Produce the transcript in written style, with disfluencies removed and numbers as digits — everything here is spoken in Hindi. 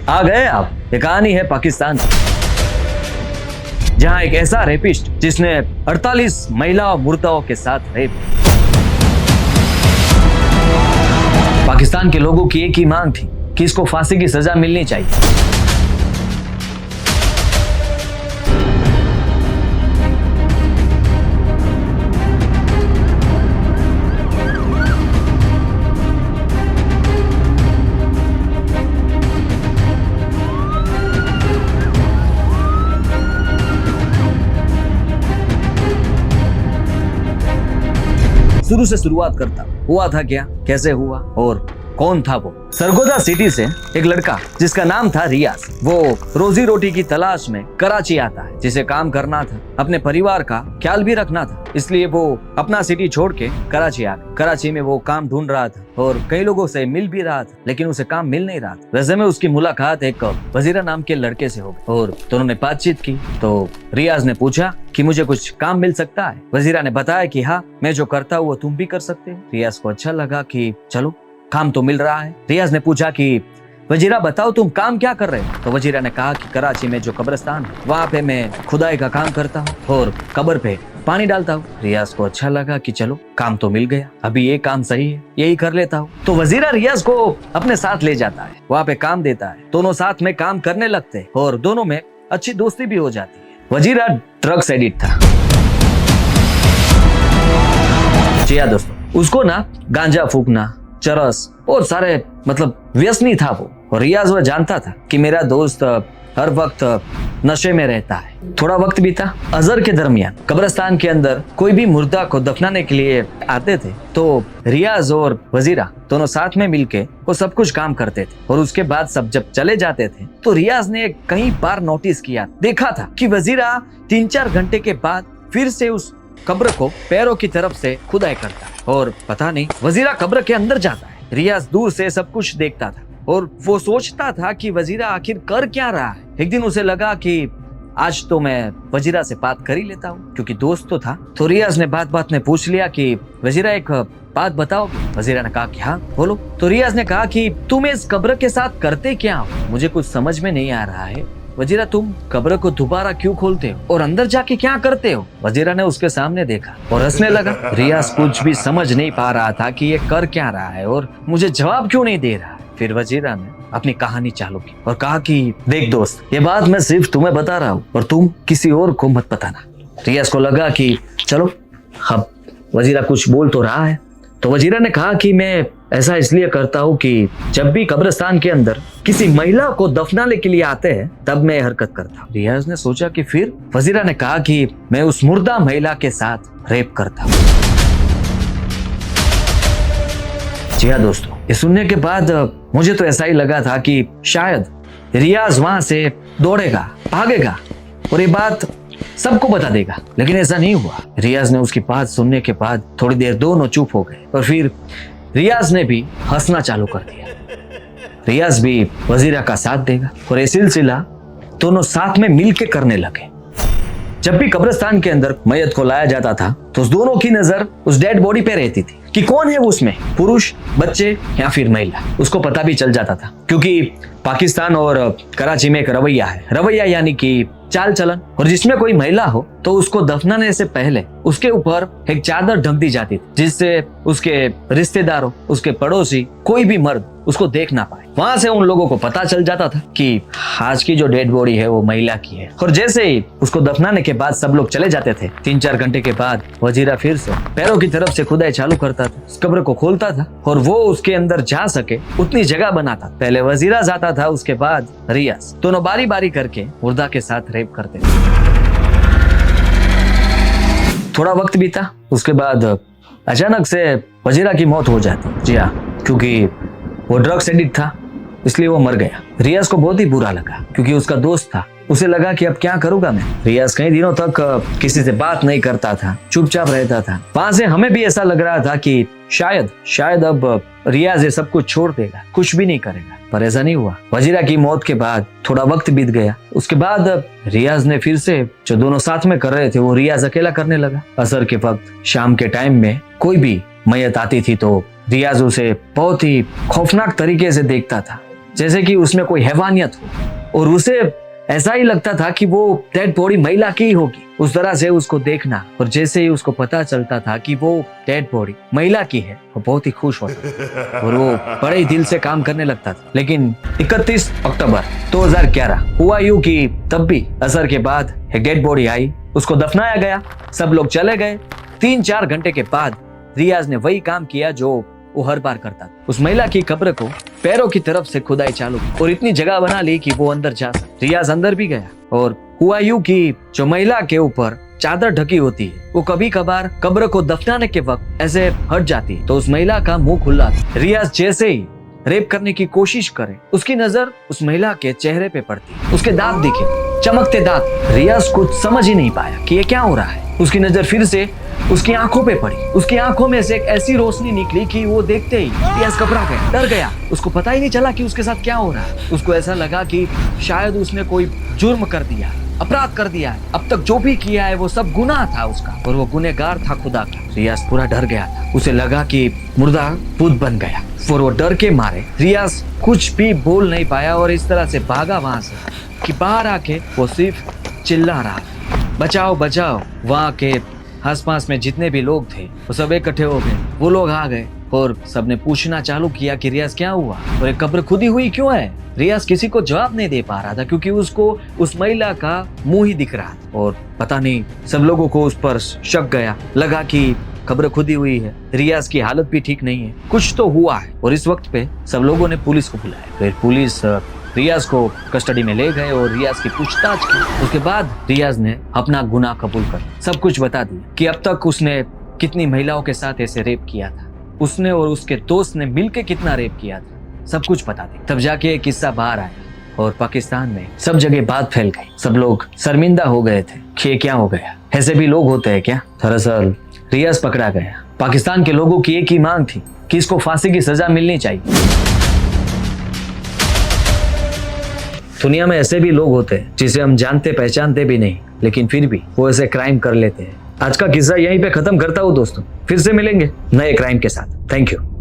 आ गए आप। ये कहानी है पाकिस्तान की, जहां एक ऐसा रेपिस्ट जिसने 48 महिला मुर्दाओं के साथ रेप। पाकिस्तान के लोगों की एक ही मांग थी कि इसको फांसी की सजा मिलनी चाहिए। शुरू से शुरुआत करता हुआ था क्या, कैसे हुआ और कौन था वो। सरगोदा सिटी से एक लड़का जिसका नाम था रियाज, वो रोजी रोटी की तलाश में कराची आता है, जिसे काम करना था, अपने परिवार का ख्याल भी रखना था, इसलिए वो अपना सिटी छोड़ के कराची आ गया। कराची में वो काम ढूंढ रहा था और कई लोगों से मिल भी रहा था, लेकिन उसे काम मिल नहीं रहा था। वैसे में उसकी मुलाकात एक वजीरा नाम के लड़के से हो गई और दोनों ने बातचीत की। तो रियाज ने पूछा कि मुझे कुछ काम मिल सकता है। वजीरा ने बताया कि हाँ, मैं जो करता हूँ वो तुम भी कर सकते हो। रियाज को अच्छा लगा कि चलो काम तो मिल रहा है। रियाज ने पूछा कि वजीरा बताओ तुम काम क्या कर रहे हो। तो वजीरा ने कहा कि कराची में जो कब्रिस्तान है वहाँ पे मैं खुदाई का काम करता हूँ और कब्र पे पानी डालता हूँ। रियाज को अच्छा लगा कि चलो काम तो मिल गया, अभी ये काम सही है, यही कर लेता हूँ। तो वजीरा रियाज को अपने साथ ले जाता है, वहाँ पे काम देता है, दोनों साथ में काम करने लगते हैं और दोनों में अच्छी दोस्ती भी हो जाती है। वजीरा ड्रग्स एडिक्ट था। जी हाँ दोस्तों, उसको ना गांजा फूकना, चरस और सारे व्यसनी था वो। और रियाज वह जानता था कि मेरा दोस्त हर वक्त नशे में रहता है। थोड़ा वक्त बीता। अजहर के दरमियान कब्रिस्तान के अंदर कोई भी मुर्दा को दफनाने के लिए आते थे तो रियाज और वजीरा दोनों साथ में मिलके वो सब कुछ काम करते थे। और उसके बाद सब जब चले जाते थे तो रियाज ने कई बार नोटिस किया, देखा था कि वजीरा 3-4 घंटे के बाद फिर से उस कब्र को पैरों की तरफ से खुदाई करता है और पता नहीं वजीरा कब्र के अंदर जाता है। रियाज दूर से सब कुछ देखता था और वो सोचता था कि वजीरा आखिर कर क्या रहा है। एक दिन उसे लगा कि आज तो मैं वजीरा से बात कर ही लेता हूँ, क्योंकि दोस्त तो था। तो रियाज ने बात में पूछ लिया कि वजीरा एक बात बताओ। वजीरा ने कहा कि हाँ बोलो। तो रियाज ने कहा कि तुम इस कब्र के साथ करते क्या हो, मुझे कुछ समझ में नहीं आ रहा है। वजीरा तुम कब्र को दोबारा क्यों खोलते हो और अंदर जाके क्या करते हो। वजीरा ने उसके सामने देखा और हंसने लगा। रियाज कुछ भी समझ नहीं पा रहा था कि ये कर क्या रहा है और मुझे जवाब क्यों नहीं दे रहा है। फिर वजीरा ने अपनी कहानी चालू की और कहा कि देख दोस्त, ये बात मैं सिर्फ तुम्हें बता रहा हूँ और तुम किसी और को मत बताना। रियाज को लगा कि चलो अब वजीरा कुछ बोल तो रहा है। तो वजीरा ने कहा कि मैं ऐसा इसलिए करता हूँ कि जब भी कब्रिस्तान के अंदर किसी महिला को दफनाने के लिए आते हैं तब मैं हरकत करता हूँ। रियाज ने सोचा कि फिर। वजीरा ने कहा कि मैं उस मुर्दा महिला के साथ रेप करता हूँ। जी हाँ दोस्तों, ये सुनने के बाद मुझे तो ऐसा ही लगा था कि शायद रियाज वहां से दौड़ेगा, भागेगा और ये बात सबको बता देगा, लेकिन ऐसा नहीं हुआ। रियाज ने उसकी बात सुनने के बाद थोड़ी देर दोनों चुप हो गए और फिर रियाज ने भी हंसना चालू कर दिया। रियाज भी वजीरा का साथ देगा और ये सिलसिला दोनों साथ में मिलके करने लगे। जब भी कब्रिस्तान के अंदर मैयत को लाया जाता था तो उस दोनों की नजर उस डेड बॉडी पे रहती थी कि कौन है उसमें, पुरुष, बच्चे या फिर महिला। उसको पता भी चल जाता था, क्योंकि पाकिस्तान और कराची में एक रवैया है, रवैया यानी कि चाल चलन। और जिसमें कोई महिला हो तो उसको दफनाने से पहले उसके ऊपर एक चादर ढक दी जाती थी, जिससे उसके रिश्तेदारों, उसके पड़ोसी, कोई भी मर्द उसको देख ना पाए। वहां से उन लोगों को पता चल जाता था कि आज की जो डेड बॉडी है वो महिला की है। और जैसे ही उसको दफनाने के बाद सब लोग चले जाते थे, 3-4 घंटे के बाद वजीरा फिर से पैरों की तरफ से खुदाई चालू करता था, उस कब्र को खोलता था और वो उसके अंदर जा सके उतनी जगह बनाता। पहले वजीरा जाता था, उसके बाद रियाज, दोनों बारी बारी करके मुर्दा के साथ रेप करते थे। थोड़ा वक्त बीता, उसके बाद अचानक से वजीरा की मौत हो जाती। जी हाँ, क्योंकि वो ड्रग्स एडिक्ट था, इसलिए वो मर गया। रियाज को बहुत ही बुरा लगा, क्योंकि उसका दोस्त था। उसे लगा कि अब क्या करूंगा मैं। रियाज कई दिनों तक किसी से बात नहीं करता था, चुपचाप रहता था। वहां से हमें भी ऐसा लग रहा था कि शायद अब रियाज ये सब कुछ छोड़ देगा, कुछ भी नहीं करेगा, पर ऐसा नहीं हुआ। वजीरा की मौत के बाद थोड़ा वक्त बीत गया। उसके बाद रियाज ने फिर से जो दोनों साथ में कर रहे थे वो रियाज अकेला करने लगा। असर के वक्त शाम के टाइम में कोई भी मैयत आती थी तो रियाज उसे बहुत ही खौफनाक तरीके से देखता था जैसे कि उसमें कोई हैवानियत हो, और उसे ऐसा ही लगता था कि वो डेड बॉडी महिला की ही होगी। उस तरह से उसको देखना, और जैसे ही उसको पता चलता था कि वो डेड बॉडी महिला की है, वो बहुत ही खुश होता और वो बड़े ही दिल से काम करने लगता था। लेकिन 31 अक्टूबर 2011 हुआ यूं कि तब भी असर के बाद एक डेड बॉडी आई, उसको दफनाया गया, सब लोग चले गए। 3-4 घंटे के बाद रियाज ने वही काम किया जो वो हर बार करता था। उस महिला की कब्र को पैरों की तरफ से खुदाई चालू की और इतनी जगह बना ली कि वो अंदर जा सके। रियाज अंदर भी गया, और हुआ यूं कि जो महिला के ऊपर चादर ढकी होती है वो कभी कभार कब्र को दफनाने के वक्त ऐसे हट जाती है, तो उस महिला का मुंह खुला था। रियाज जैसे ही रेप करने की कोशिश करे, उसकी नजर उस महिला के चेहरे पे पड़ती, उसके दांत दिखे, चमकते दांत। रियाज कुछ समझ ही नहीं पाया कि ये क्या हो रहा है। उसकी नजर फिर से उसकी आंखों पे पड़ी, उसकी आंखों में से एक ऐसी रोशनी निकली कि वो देखते ही रियाज घबरा गया, डर गया। उसको पता ही नहीं चला कि उसके साथ क्या हो रहा है। उसको ऐसा लगा कि शायद उसने कोई जुर्म कर दिया, अपराध कर दिया है। अब तक जो भी किया है वो सब गुनाह था उसका, और वो गुनहगार था खुदा का। रियाज पूरा डर गया था, उसे लगा कि मुर्दा भूत बन गया, और वो डर के मारे रियाज कुछ भी बोल नहीं पाया, और इस तरह से भागा वहां से कि बाहर आके वो सिर्फ चिल्ला रहा, बचाओ बचाओ। वहां के आसपास में जितने भी लोग थे वो सब इकट्ठे हो गए, वो लोग आ गए और सबने पूछना चालू किया कि रियाज क्या हुआ, और एक कब्र खुदी हुई क्यों है। रियाज किसी को जवाब नहीं दे पा रहा था, क्योंकि उसको उस महिला का मुंह ही दिख रहा था, और पता नहीं सब लोगों को उस पर शक गया, लगा कि कब्र खुदी हुई है, रियाज की हालत भी ठीक नहीं है, कुछ तो हुआ है। और इस वक्त पे सब लोगों ने पुलिस को बुलाया। फिर पुलिस रियाज को कस्टडी में ले गए और रियाज की पूछताछ की। उसके बाद रियाज ने अपना गुनाह कबूल कर सब कुछ बता दिया कि अब तक उसने कितनी महिलाओं के साथ ऐसे रेप किया था, उसने और उसके दोस्त ने मिलकर कितना रेप किया था, सब कुछ बता दिया। तब जाके एक किस्सा बाहर आया, और पाकिस्तान में सब जगह बात फैल गई। सब लोग शर्मिंदा हो गए थे कि क्या हो गया, ऐसे भी लोग होते हैं क्या। दरअसल रियाज पकड़ा गया। पाकिस्तान के लोगों की एक ही मांग थी कि इसको फांसी की सजा मिलनी चाहिए। दुनिया में ऐसे भी लोग होते हैं जिसे हम जानते पहचानते भी नहीं, लेकिन फिर भी वो ऐसे क्राइम कर लेते हैं। आज का किस्सा यहीं पे खत्म करता हूँ दोस्तों, फिर से मिलेंगे नए क्राइम के साथ। Thank you.